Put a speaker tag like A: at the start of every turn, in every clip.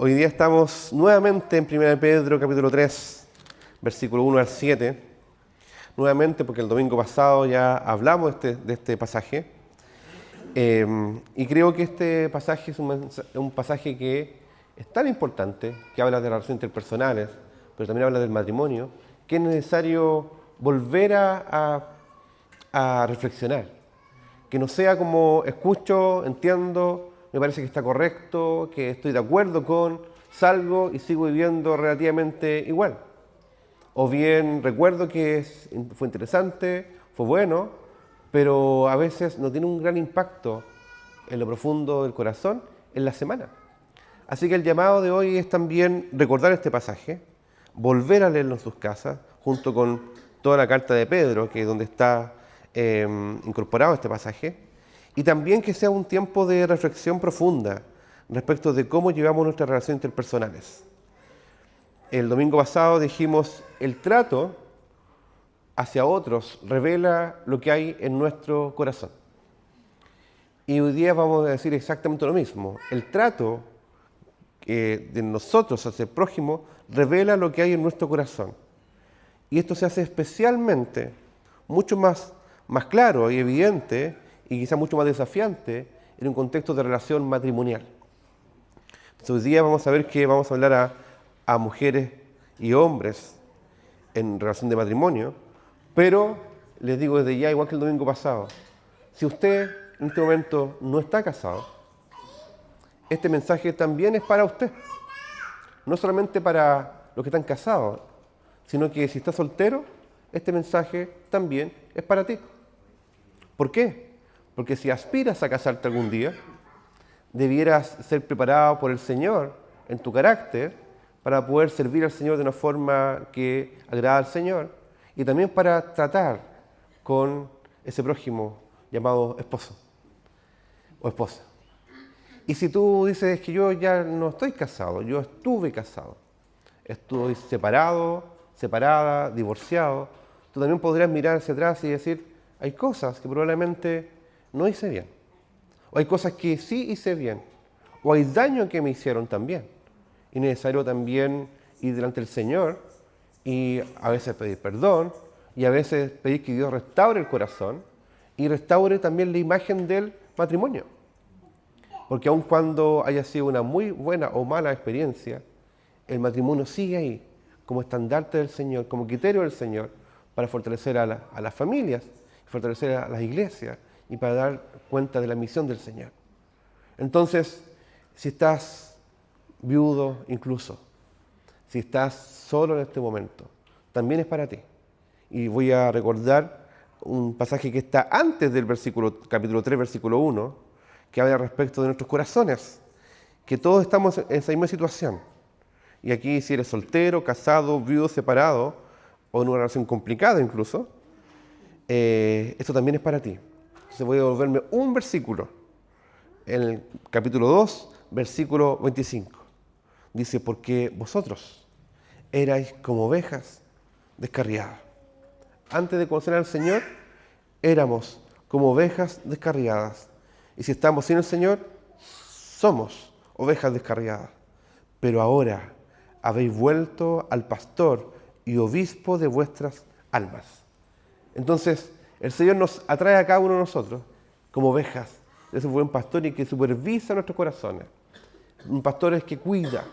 A: Hoy día estamos nuevamente en 1 Pedro capítulo 3, versículo 1 al 7. Nuevamente porque el domingo pasado ya hablamos de este pasaje. Y creo que este pasaje es un pasaje que es tan importante, que habla de las relaciones interpersonales, pero también habla del matrimonio, que es necesario volver a reflexionar. Que no sea como escucho, entiendo, me parece que está correcto, que estoy de acuerdo con, salgo y sigo viviendo relativamente igual. O bien recuerdo que fue interesante, fue bueno, pero a veces no tiene un gran impacto en lo profundo del corazón en la semana. Así que el llamado de hoy es también recordar este pasaje, volver a leerlo en sus casas, junto con toda la carta de Pedro, que es donde está incorporado este pasaje, y también que sea un tiempo de reflexión profunda respecto de cómo llevamos nuestras relaciones interpersonales. El domingo pasado dijimos, el trato hacia otros revela lo que hay en nuestro corazón. Y hoy día vamos a decir exactamente lo mismo. El trato de nosotros hacia el prójimo revela lo que hay en nuestro corazón. Y esto se hace especialmente mucho más claro y evidente y quizá mucho más desafiante en un contexto de relación matrimonial. Entonces, hoy día vamos a ver que vamos a hablar a mujeres y hombres en relación de matrimonio, pero les digo desde ya, igual que el domingo pasado, si usted en este momento no está casado, este mensaje también es para usted. No solamente para los que están casados, sino que si está soltero, este mensaje también es para ti. ¿Por qué? Porque si aspiras a casarte algún día, debieras ser preparado por el Señor en tu carácter para poder servir al Señor de una forma que agrada al Señor y también para tratar con ese prójimo llamado esposo o esposa. Y si tú dices que yo ya no estoy casado, yo estuve casado, estoy separado, separada, divorciado, tú también podrías mirar hacia atrás y decir, hay cosas que probablemente no hice bien, o hay cosas que sí hice bien, o hay daño que me hicieron también. Y es necesario también ir delante del Señor y a veces pedir perdón, y a veces pedir que Dios restaure el corazón y restaure también la imagen del matrimonio. Porque aun cuando haya sido una muy buena o mala experiencia, el matrimonio sigue ahí como estandarte del Señor, como criterio del Señor, para fortalecer a las familias, fortalecer a las iglesias y para dar cuenta de la misión del Señor. Entonces, si estás viudo incluso, si estás solo en este momento, también es para ti. Y voy a recordar un pasaje que está antes del capítulo 3, versículo 1, que habla respecto de nuestros corazones, que todos estamos en esa misma situación. Y aquí si eres soltero, casado, viudo, separado, o en una relación complicada incluso, esto también es para ti. Entonces voy a devolverme un versículo, en el capítulo 2, versículo 25. Dice, porque vosotros erais como ovejas descarriadas. Antes de conocer al Señor, éramos como ovejas descarriadas. Y si estamos sin el Señor, somos ovejas descarriadas. Pero ahora habéis vuelto al pastor y obispo de vuestras almas. Entonces, el Señor nos atrae a cada uno de nosotros como ovejas. Es un buen pastor y que supervisa nuestros corazones. Un pastor es que cuida,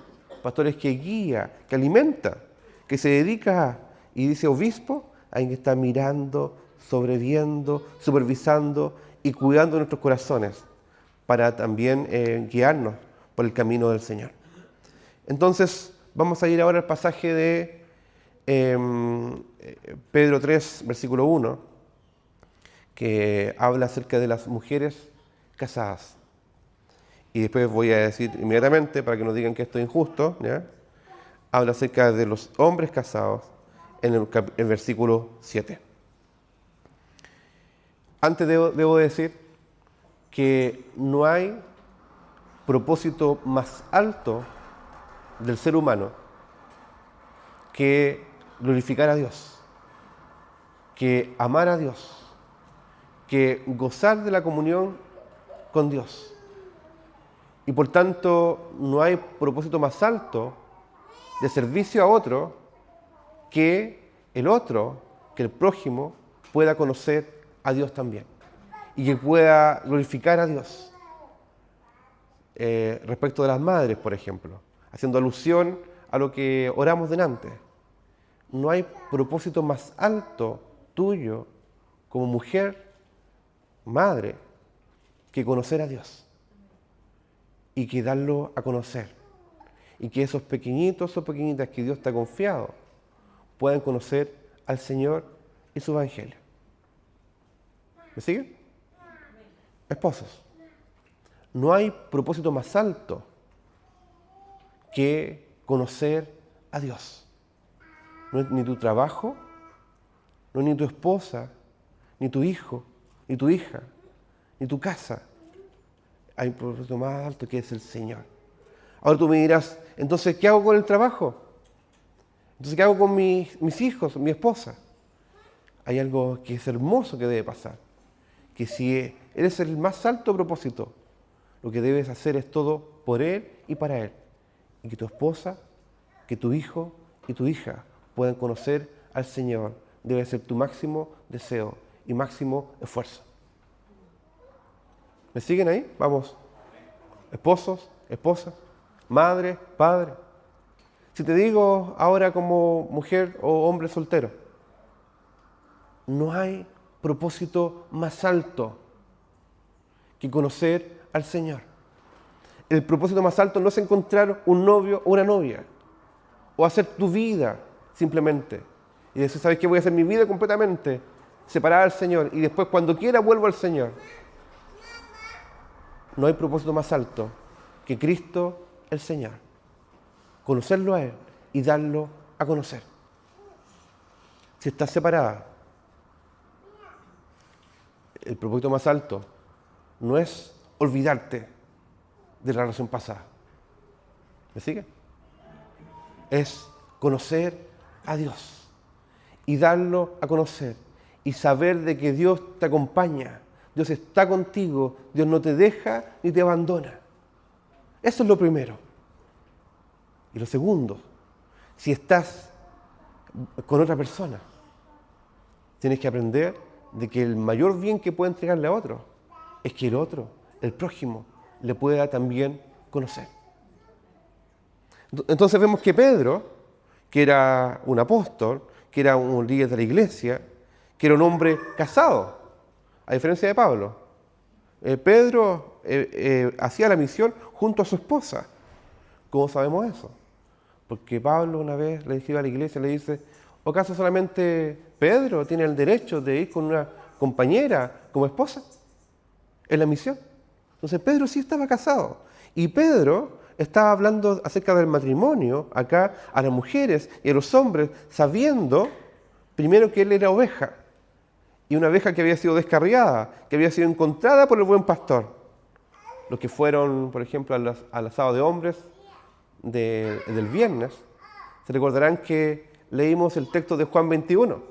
A: pastor es que guía, que alimenta, que se dedica, y dice obispo, alguien que está mirando, sobreviendo, supervisando y cuidando nuestros corazones para también guiarnos por el camino del Señor. Entonces, vamos a ir ahora al pasaje de Pedro 3, versículo 1, que habla acerca de las mujeres casadas. Y después voy a decir inmediatamente, para que no digan que esto es injusto, ¿ya? Habla acerca de los hombres casados en el versículo 7. Antes debo decir que no hay propósito más alto del ser humano que glorificar a Dios, que amar a Dios, que gozar de la comunión con Dios. Y por tanto, no hay propósito más alto de servicio a otro que el otro, que el prójimo, pueda conocer a Dios también y que pueda glorificar a Dios. Respecto de las madres, por ejemplo, haciendo alusión a lo que oramos delante. No hay propósito más alto tuyo como mujer, madre, que conocer a Dios y que darlo a conocer. Y que esos pequeñitos o pequeñitas que Dios te ha confiado puedan conocer al Señor y su Evangelio. ¿Me sigue? Esposos, no hay propósito más alto que conocer a Dios. No es ni tu trabajo, no es ni tu esposa, ni tu hijo, ni tu hija, ni tu casa. Hay un propósito más alto que es el Señor. Ahora tú me dirás, entonces, ¿qué hago con el trabajo? Entonces, ¿qué hago con mis hijos, mi esposa? Hay algo que es hermoso que debe pasar. Que si eres el más alto propósito, lo que debes hacer es todo por Él y para Él. Y que tu esposa, que tu hijo y tu hija puedan conocer al Señor. Debe ser tu máximo deseo y máximo esfuerzo. ¿Me siguen ahí? Vamos. Esposos, esposas, madre, padre. Si te digo ahora como mujer o hombre soltero, no hay propósito más alto que conocer al Señor. El propósito más alto no es encontrar un novio o una novia, o hacer tu vida simplemente. Y decir, ¿sabes qué? Voy a hacer mi vida completamente separada del Señor, y después cuando quiera vuelvo al Señor. No hay propósito más alto que Cristo el Señor. Conocerlo a Él y darlo a conocer. Si estás separada, el propósito más alto no es olvidarte de la relación pasada. ¿Me sigue? Es conocer a Dios y darlo a conocer y saber de que Dios te acompaña, Dios está contigo, Dios no te deja ni te abandona. Eso es lo primero. Y lo segundo, si estás con otra persona, tienes que aprender de que el mayor bien que puede entregarle a otro es que el otro, el prójimo, le pueda también conocer. Entonces vemos que Pedro, que era un apóstol, que era un líder de la iglesia, que era un hombre casado, a diferencia de Pablo. Pedro hacía la misión junto a su esposa. ¿Cómo sabemos eso? Porque Pablo una vez le escribe a la iglesia y le dice, ¿o acaso solamente Pedro tiene el derecho de ir con una compañera como esposa en la misión? Entonces Pedro sí estaba casado. Y Pedro estaba hablando acerca del matrimonio acá a las mujeres y a los hombres, sabiendo primero que él era oveja. Y una oveja que había sido descarriada, que había sido encontrada por el buen pastor. Los que fueron, por ejemplo, al asado de hombres del viernes, se recordarán que leímos el texto de Juan 21,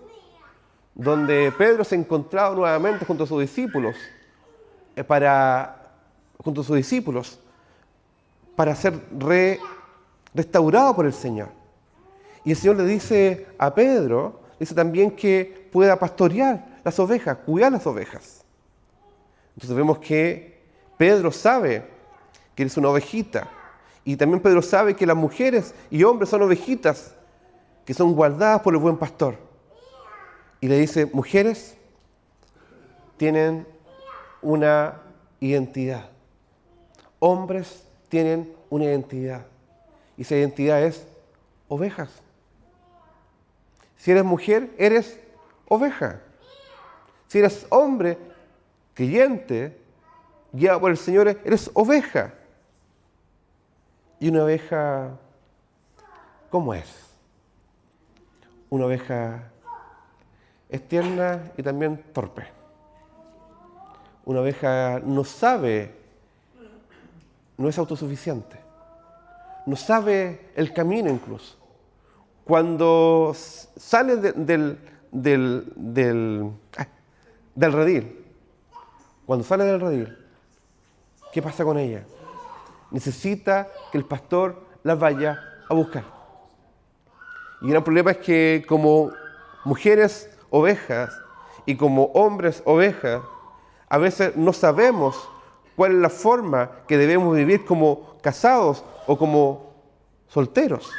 A: donde Pedro se encontraba nuevamente junto a sus discípulos para ser restaurado por el Señor. Y el Señor le dice a Pedro, dice también que pueda pastorear las ovejas, cuidar las ovejas. Entonces vemos que Pedro sabe que eres una ovejita. Y también Pedro sabe que las mujeres y hombres son ovejitas que son guardadas por el buen pastor. Y le dice, mujeres tienen una identidad. Hombres tienen una identidad. Y esa identidad es ovejas. Si eres mujer, eres oveja. Si eres hombre, creyente, guiado por el Señor, eres oveja. ¿Y una oveja cómo es? Una oveja es tierna y también torpe. Una oveja no sabe, no es autosuficiente. No sabe el camino incluso. Cuando sale del redil, ¿qué pasa con ella? necesita que el pastor la vaya a buscar. Y el gran problema es que como mujeres ovejas y como hombres ovejas, a veces no sabemos cuál es la forma que debemos vivir como casados o como solteros.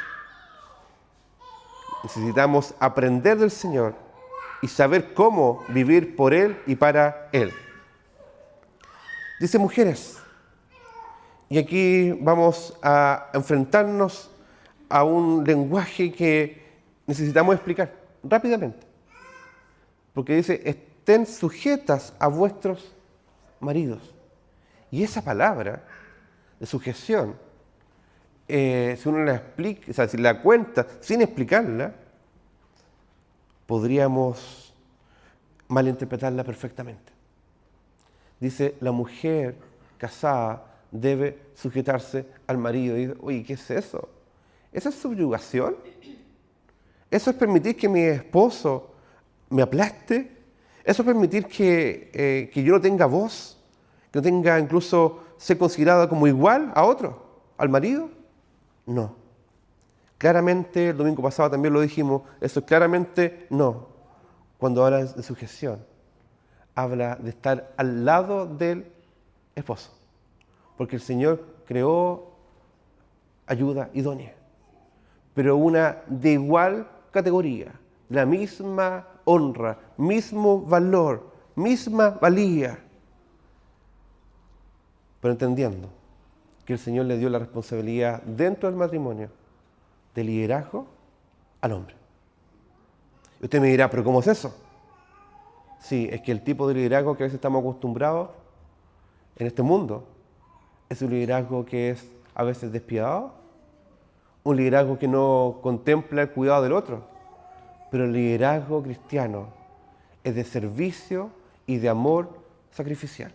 A: Necesitamos aprender del Señor y saber cómo vivir por Él y para Él. Dice mujeres, y aquí vamos a enfrentarnos a un lenguaje que necesitamos explicar rápidamente. Porque dice, estén sujetas a vuestros maridos. Y esa palabra de sujeción, si uno la explica, o sea, si la cuenta sin explicarla, podríamos malinterpretarla perfectamente. Dice, la mujer casada debe sujetarse al marido. Y dice, oye, ¿qué es eso? ¿Eso es subyugación? ¿Eso es permitir que mi esposo me aplaste? ¿Eso es permitir que yo no tenga voz? ¿Que no tenga incluso ser considerada como igual a otro, al marido? No. Claramente, el domingo pasado también lo dijimos, eso claramente no. Cuando habla de sujeción, habla de estar al lado del esposo. Porque el Señor creó ayuda idónea, pero una de igual categoría, la misma honra, mismo valor, misma valía. Pero entendiendo que el Señor le dio la responsabilidad dentro del matrimonio de liderazgo al hombre. Y usted me dirá, ¿pero cómo es eso? Sí, es que el tipo de liderazgo que a veces estamos acostumbrados en este mundo es un liderazgo que es a veces despiadado, un liderazgo que no contempla el cuidado del otro, pero el liderazgo cristiano es de servicio y de amor sacrificial.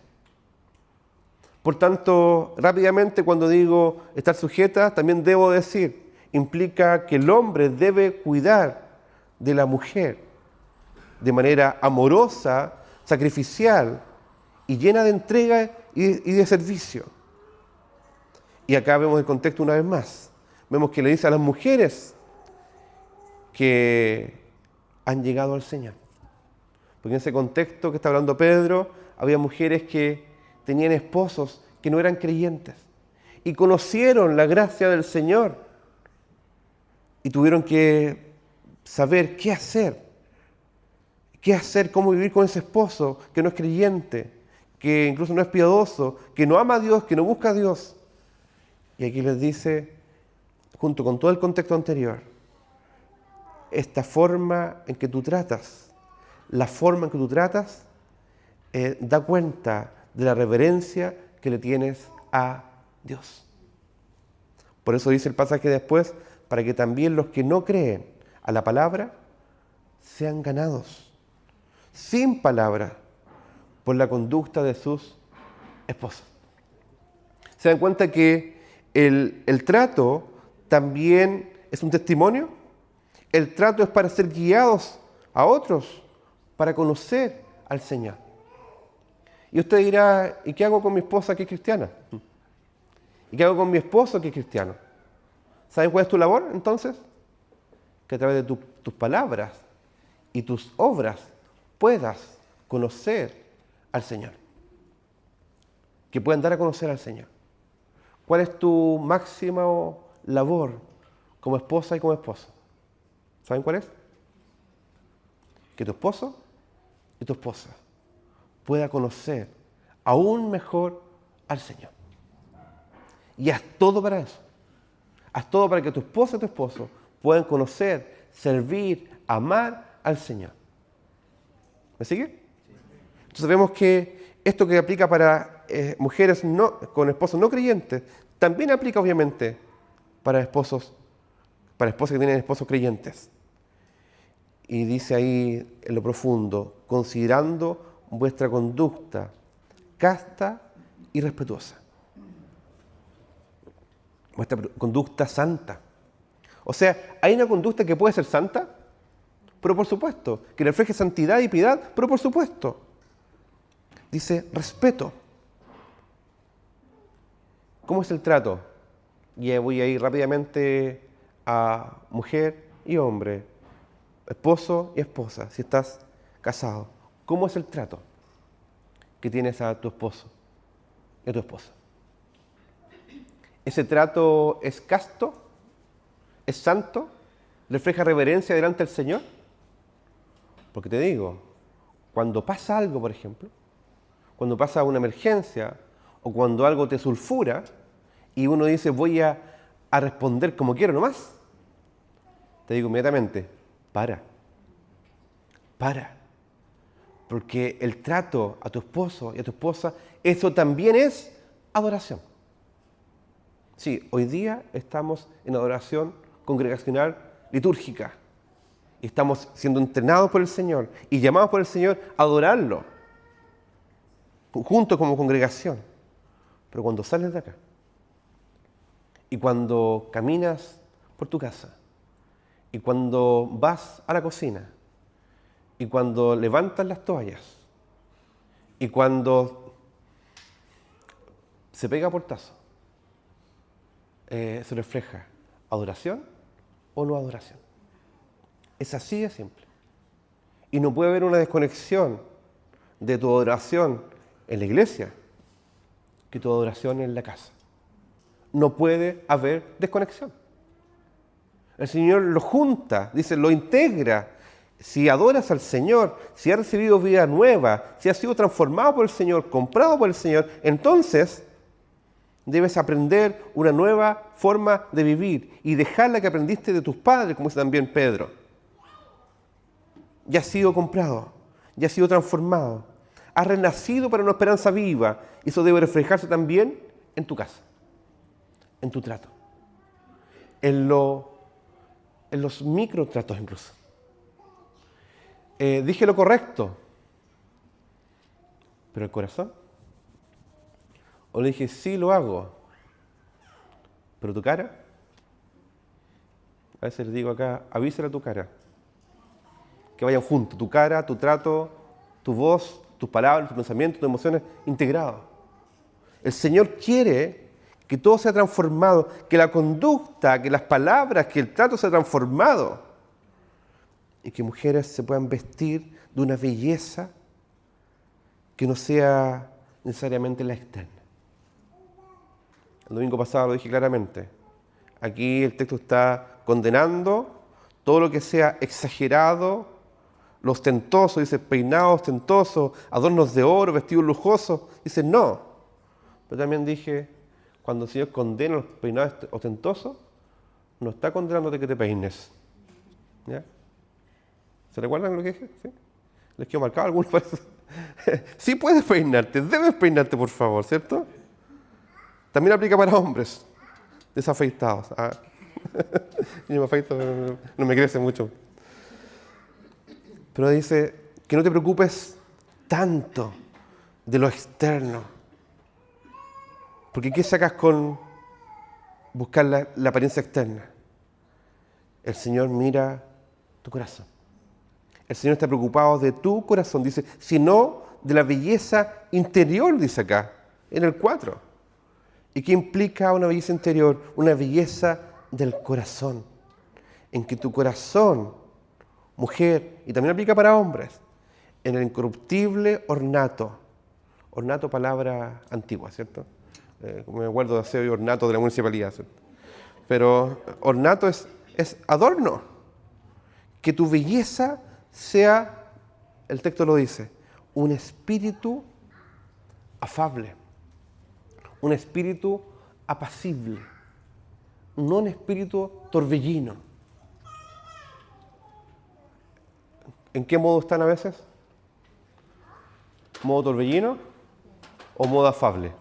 A: Por tanto, rápidamente cuando digo estar sujeta, también debo decir, implica que el hombre debe cuidar de la mujer de manera amorosa, sacrificial y llena de entrega y de servicio. Y acá vemos el contexto una vez más. Vemos que le dice a las mujeres que han llegado al Señor. Porque en ese contexto que está hablando Pedro, había mujeres que tenían esposos que no eran creyentes y conocieron la gracia del Señor y tuvieron que saber qué hacer, cómo vivir con ese esposo que no es creyente, que incluso no es piadoso, que no ama a Dios, que no busca a Dios. Y aquí les dice, junto con todo el contexto anterior, esta forma en que tú tratas, la forma en que tú tratas, da cuenta de la reverencia que le tienes a Dios. Por eso dice el pasaje después, para que también los que no creen a la palabra sean ganados, sin palabra, por la conducta de sus esposas. ¿Se dan cuenta que el trato también es un testimonio? El trato es para ser guiados a otros, para conocer al Señor. Y usted dirá, ¿y qué hago con mi esposa que es cristiana? ¿Y qué hago con mi esposo que es cristiano? ¿Saben cuál es tu labor entonces? Que a través de tus palabras y tus obras puedas conocer al Señor. Que puedan dar a conocer al Señor. ¿Cuál es tu máxima labor como esposa y como esposo? ¿Saben cuál es? Que tu esposo y tu esposa pueda conocer aún mejor al Señor. Y haz todo para eso. Haz todo para que tu esposa y tu esposo puedan conocer, servir, amar al Señor. ¿Me sigue? Entonces vemos que esto que aplica para mujeres con esposos no creyentes, también aplica obviamente para esposas que tienen esposos creyentes. Y dice ahí en lo profundo, considerando vuestra conducta casta y respetuosa. Vuestra conducta santa. O sea, hay una conducta que puede ser santa, pero por supuesto, que refleje santidad y piedad, pero por supuesto. Dice respeto. ¿Cómo es el trato? Y voy a ir rápidamente a mujer y hombre, esposo y esposa, si estás casado. ¿Cómo es el trato que tienes a tu esposo y a tu esposa? ¿Ese trato es casto? ¿Es santo? ¿Refleja reverencia delante del Señor? Porque te digo, cuando pasa algo, por ejemplo, cuando pasa una emergencia o cuando algo te sulfura y uno dice voy a responder como quiero nomás, te digo inmediatamente, para. Porque el trato a tu esposo y a tu esposa, eso también es adoración. Sí, hoy día estamos en adoración congregacional litúrgica. Y estamos siendo entrenados por el Señor y llamados por el Señor a adorarlo, juntos como congregación. Pero cuando sales de acá y cuando caminas por tu casa y cuando vas a la cocina y cuando levantas las toallas y cuando se pega portazo, se refleja adoración o no adoración. Es así de simple. Y no puede haber una desconexión de tu adoración en la iglesia que tu adoración en la casa. No puede haber desconexión. El Señor lo junta, dice, lo integra. Si adoras al Señor, si has recibido vida nueva, si has sido transformado por el Señor, comprado por el Señor, entonces debes aprender una nueva forma de vivir y dejar la que aprendiste de tus padres, como dice también Pedro. Ya has sido comprado, ya has sido transformado, has renacido para una esperanza viva. Y eso debe reflejarse también en tu casa, en tu trato, en los microtratos incluso. Dije lo correcto, pero el corazón. O le dije, sí lo hago, pero tu cara. A veces les digo acá, avísale a tu cara. Que vayan juntos, tu cara, tu trato, tu voz, tus palabras, tus pensamientos, tus emociones, integrados. El Señor quiere que todo sea transformado, que la conducta, que las palabras, que el trato sea transformado. Y que mujeres se puedan vestir de una belleza que no sea necesariamente la externa. El domingo pasado lo dije claramente. Aquí el texto está condenando todo lo que sea exagerado, lo ostentoso, dice peinados ostentosos, adornos de oro, vestidos lujosos. Dice no. Pero también dije, cuando el Señor condena los peinados ostentosos, no está condenándote que te peines. ¿Ya? ¿Se recuerdan lo que dije? ¿Sí? ¿Les quedó marcado algunos? Sí puedes peinarte, debes peinarte, por favor, ¿cierto? También aplica para hombres desafeitados. Yo me afeito, no me crece mucho. Pero dice que no te preocupes tanto de lo externo. Porque ¿qué sacas con buscar la apariencia externa? El Señor mira tu corazón. El Señor está preocupado de tu corazón, dice, sino de la belleza interior, dice acá, en el 4. ¿Y qué implica una belleza interior? Una belleza del corazón. En que tu corazón, mujer, y también aplica para hombres, en el incorruptible ornato. Ornato, palabra antigua, ¿cierto? Como me acuerdo de aseo y ornato de la municipalidad, ¿cierto? Pero ornato es adorno. Que tu belleza sea, el texto lo dice, un espíritu afable, un espíritu apacible, no un espíritu torbellino. ¿En qué modo están a veces? ¿Modo torbellino o modo afable?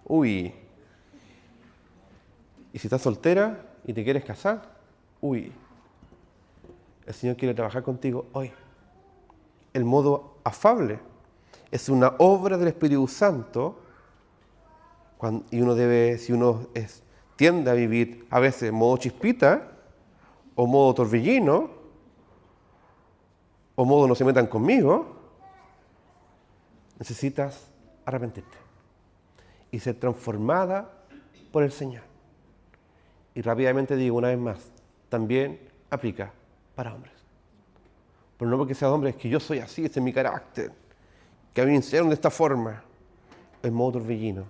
A: Uy. ¿Y si estás soltera y te quieres casar? Uy. El Señor quiere trabajar contigo hoy. El modo afable es una obra del Espíritu Santo y uno debe, si uno tiende a vivir a veces en modo chispita o modo torbellino o modo no se metan conmigo, necesitas arrepentirte y ser transformada por el Señor. Y rápidamente digo una vez más, también aplica para hombres. Pero no porque sea hombre, es que yo soy así, este es mi carácter, que a mí me enseñaron de esta forma, el modo torbellino.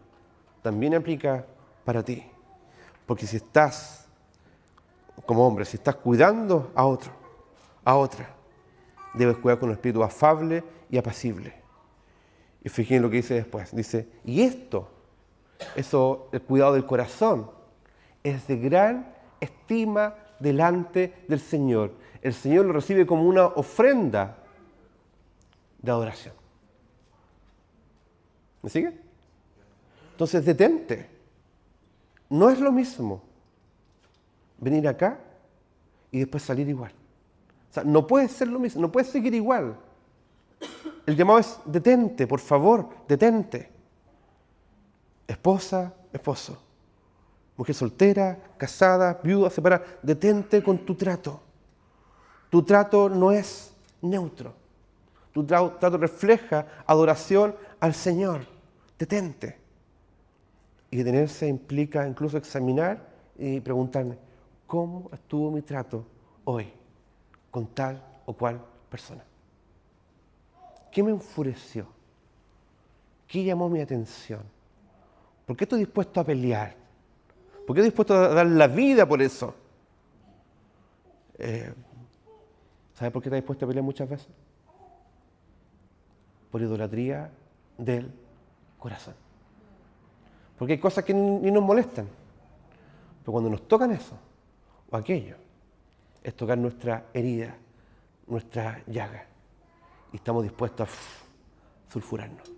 A: También aplica para ti. Porque si estás, como hombre, si estás cuidando a otro, a otra, debes cuidar con un espíritu afable y apacible. Y fíjense lo que dice después. Dice, y esto, eso, el cuidado del corazón, es de gran estima delante del Señor. El Señor lo recibe como una ofrenda de adoración. ¿Me sigue? Entonces detente. No es lo mismo venir acá y después salir igual. O sea, no puede ser lo mismo, no puedes seguir igual. El llamado es detente, por favor, detente. Esposa, esposo. Mujer soltera, casada, viuda, separada. Detente con tu trato. Tu trato no es neutro. Tu trato refleja adoración al Señor. Detente. Y detenerse implica incluso examinar y preguntarme, ¿cómo estuvo mi trato hoy con tal o cual persona? ¿Qué me enfureció? ¿Qué llamó mi atención? ¿Por qué estoy dispuesto a pelear? ¿Por qué estoy dispuesto a dar la vida por eso? ¿Sabe por qué está dispuesto a pelear muchas veces? Por idolatría del corazón. Porque hay cosas que ni nos molestan. Pero cuando nos tocan eso, o aquello, es tocar nuestra herida, nuestra llaga. Y estamos dispuestos a sulfurarnos.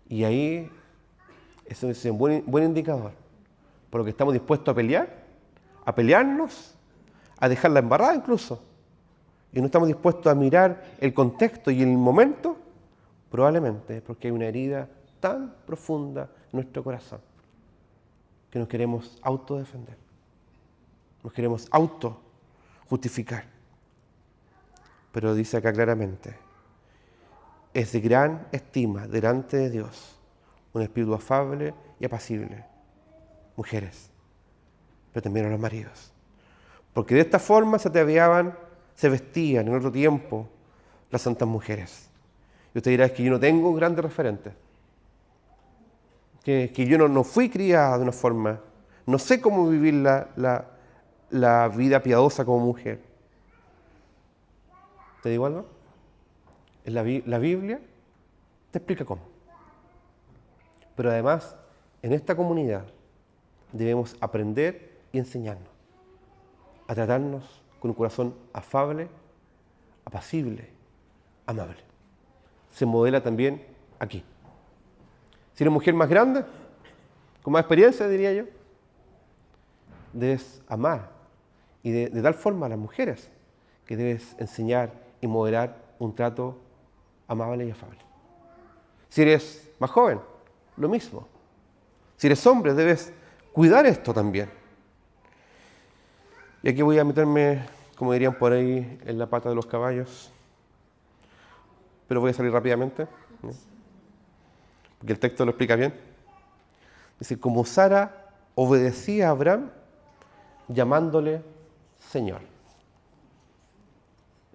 A: Y ahí, eso es un buen indicador. Por lo que estamos dispuestos a pelear, a pelearnos, a dejar la embarrada incluso. Y no estamos dispuestos a mirar el contexto y el momento, probablemente porque hay una herida tan profunda en nuestro corazón que nos queremos autodefender, nos queremos autojustificar. Pero dice acá claramente, es de gran estima delante de Dios un espíritu afable y apacible, mujeres, pero también a los maridos. Porque de esta forma se vestían en otro tiempo las santas mujeres. Y usted dirá, es que yo no tengo grandes referentes. Que yo no fui criada de una forma, no sé cómo vivir la vida piadosa como mujer. ¿Te digo algo? La Biblia te explica cómo. Pero además, en esta comunidad debemos aprender y enseñarnos a tratarnos con un corazón afable, apacible, amable. Se modela también aquí. Si eres mujer más grande, con más experiencia, diría yo, debes amar y de tal forma a las mujeres que debes enseñar y modelar un trato amable y afable. Si eres más joven, lo mismo. Si eres hombre, debes cuidar esto también. Y aquí voy a meterme, como dirían por ahí, en la pata de los caballos. Pero voy a salir rápidamente, ¿no? Porque el texto lo explica bien. Dice, como Sara obedecía a Abraham, llamándole Señor.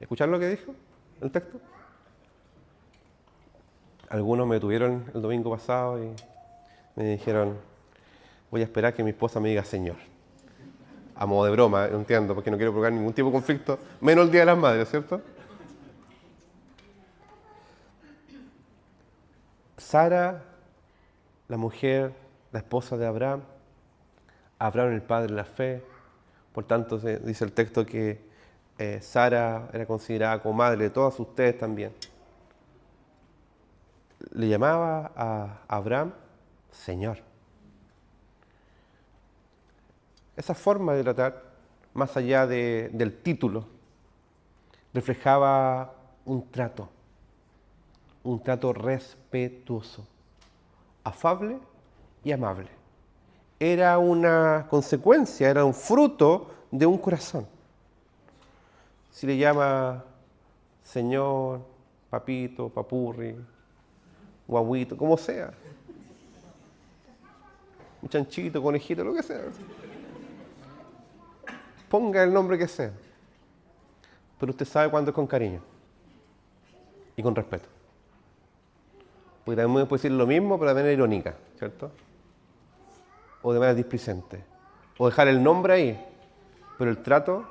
A: ¿Escucharon lo que dijo el texto? Algunos me tuvieron el domingo pasado y me dijeron, voy a esperar que mi esposa me diga Señor. A modo de broma, entiendo, porque no quiero provocar ningún tipo de conflicto, menos el Día de las Madres, ¿cierto? Sara, la mujer, la esposa de Abraham, Abraham el padre de la fe, por tanto dice el texto que Sara era considerada como madre de todas ustedes también. Le llamaba a Abraham Señor. Esa forma de tratar, más allá del título, reflejaba un trato respetuoso, afable y amable. Era una consecuencia, era un fruto de un corazón. Si le llama Señor, papito, papurri, guaguito, como sea, un chanchito, conejito, lo que sea. Ponga el nombre que sea. Pero usted sabe cuándo es con cariño y con respeto. Porque también puede decir lo mismo, pero de manera irónica, ¿cierto? O de manera displicente. O dejar el nombre ahí, pero el trato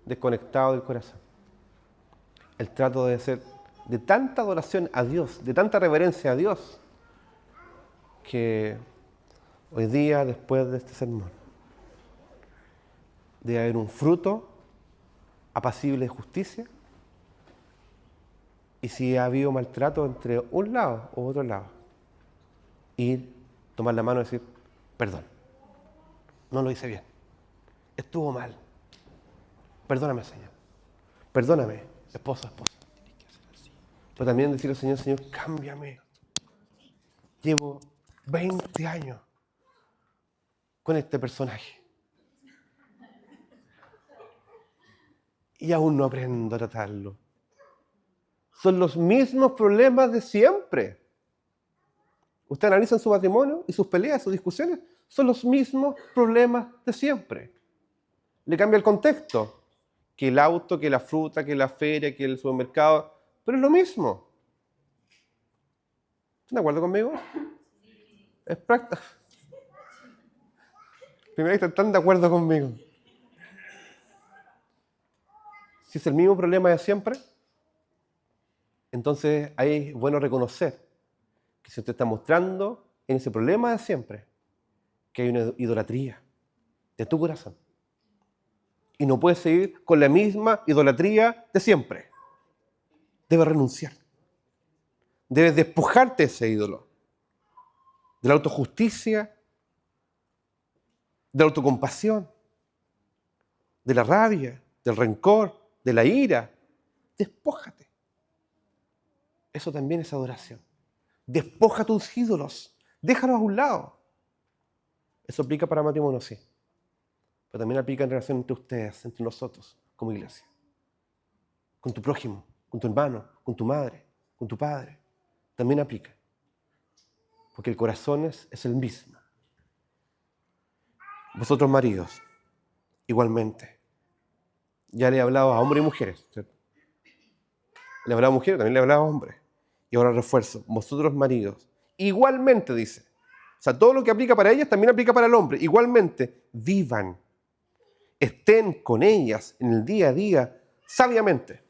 A: desconectado del corazón. El trato debe ser de tanta adoración a Dios, de tanta reverencia a Dios, que hoy día, después de este sermón, debe haber un fruto apacible de justicia. Y si ha habido maltrato entre un lado o otro lado, ir, tomar la mano y decir, perdón, no lo hice bien, estuvo mal, perdóname, Señor, perdóname, esposa. Pero también decirle al Señor, Señor, cámbiame. Llevo 20 años con este personaje y aún no aprendo a tratarlo. Son los mismos problemas de siempre. Usted analiza su matrimonio y sus peleas, sus discusiones, son los mismos problemas de siempre. Le cambia el contexto, que el auto, que la fruta, que la feria, que el supermercado, pero es lo mismo. ¿Están de acuerdo conmigo? Es práctico. Primero están de acuerdo conmigo. Si es el mismo problema de siempre, entonces ahí es bueno reconocer que se te está mostrando en ese problema de siempre que hay una idolatría de tu corazón. Y no puedes seguir con la misma idolatría de siempre. Debes renunciar. Debes despojarte de ese ídolo. De la autojusticia, de la autocompasión, de la rabia, del rencor, de la ira. Despójate. Eso también es adoración. Despoja tus ídolos. Déjalos a un lado. Eso aplica para matrimonio, sí. Pero también aplica en relación entre ustedes, entre nosotros, como iglesia. Con tu prójimo, con tu hermano, con tu madre, con tu padre. También aplica. Porque el corazón es el mismo. Vosotros maridos, igualmente. Ya le he hablado a hombres y mujeres, ¿cierto? Le he hablado a mujeres, también le he hablado a hombres. Y ahora refuerzo, vosotros maridos, igualmente dice. O sea, todo lo que aplica para ellas también aplica para el hombre. Igualmente, vivan. Estén con ellas en el día a día sabiamente.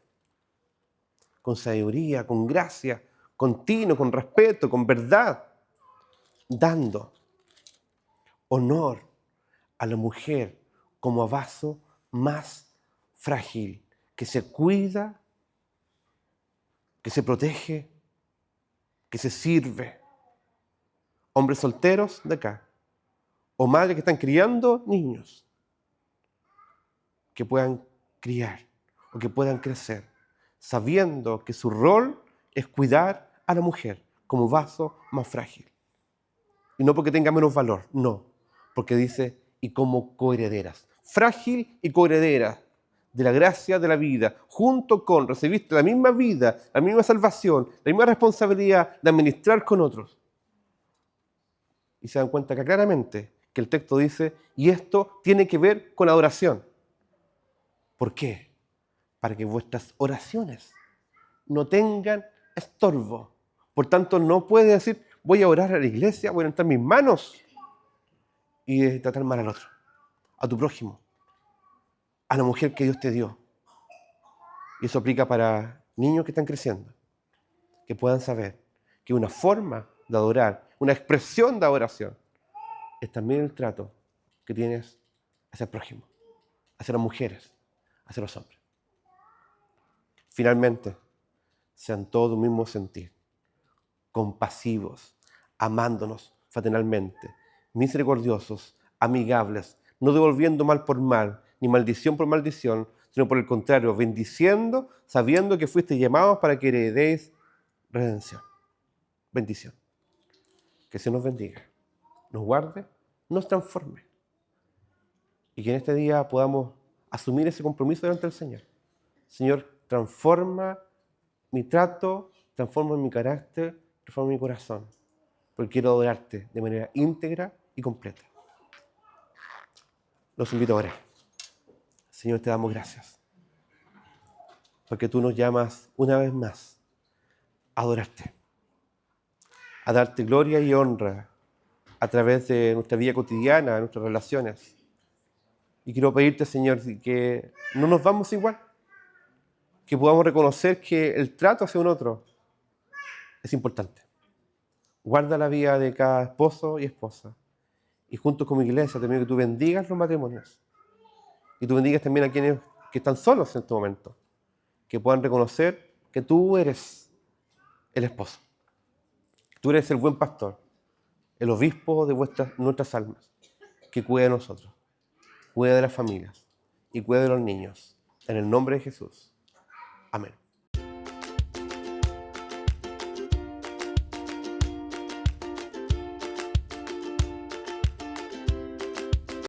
A: Con sabiduría, con gracia, con tino, con respeto, con verdad. Dando honor a la mujer como vaso más frágil, que se cuida, que se protege, que se sirve. Hombres solteros de acá, o madres que están criando niños, que puedan criar o que puedan crecer, sabiendo que su rol es cuidar a la mujer como vaso más frágil. Y no porque tenga menos valor, no, porque dice, y como coherederas, frágil y coheredera de la gracia de la vida, junto con, recibiste la misma vida, la misma salvación, la misma responsabilidad de administrar con otros. Y se dan cuenta que claramente que el texto dice, y esto tiene que ver con adoración. ¿Por qué? Para que vuestras oraciones no tengan estorbo. Por tanto, no puede decir, voy a orar a la iglesia, voy a levantar mis manos y tratar mal al otro, a tu prójimo, a la mujer que Dios te dio. Y eso aplica para niños que están creciendo, que puedan saber que una forma de adorar, una expresión de adoración, es también el trato que tienes hacia el prójimo, hacia las mujeres, hacia los hombres. Finalmente, sean todos un mismo sentir, compasivos, amándonos fraternalmente, misericordiosos, amigables, no devolviendo mal por mal, ni maldición por maldición, sino por el contrario, bendiciendo, sabiendo que fuiste llamados para que heredéis redención. Bendición. Que se nos bendiga, nos guarde, nos transforme. Y que en este día podamos asumir ese compromiso delante del Señor. Señor, transforma mi trato, transforma mi carácter, transforma mi corazón. Porque quiero adorarte de manera íntegra y completa. Los invito a orar. Señor, te damos gracias, porque tú nos llamas una vez más a adorarte, a darte gloria y honra a través de nuestra vida cotidiana, de nuestras relaciones. Y quiero pedirte, Señor, que no nos vamos igual, que podamos reconocer que el trato hacia un otro es importante. Guarda la vida de cada esposo y esposa. Y juntos como iglesia también que tú bendigas los matrimonios. Y tú bendigas también a quienes que están solos en este momento. Que puedan reconocer que tú eres el esposo. Tú eres el buen pastor, el obispo de nuestras almas, que cuida de nosotros, cuida de las familias y cuida de los niños. En el nombre de Jesús. Amén.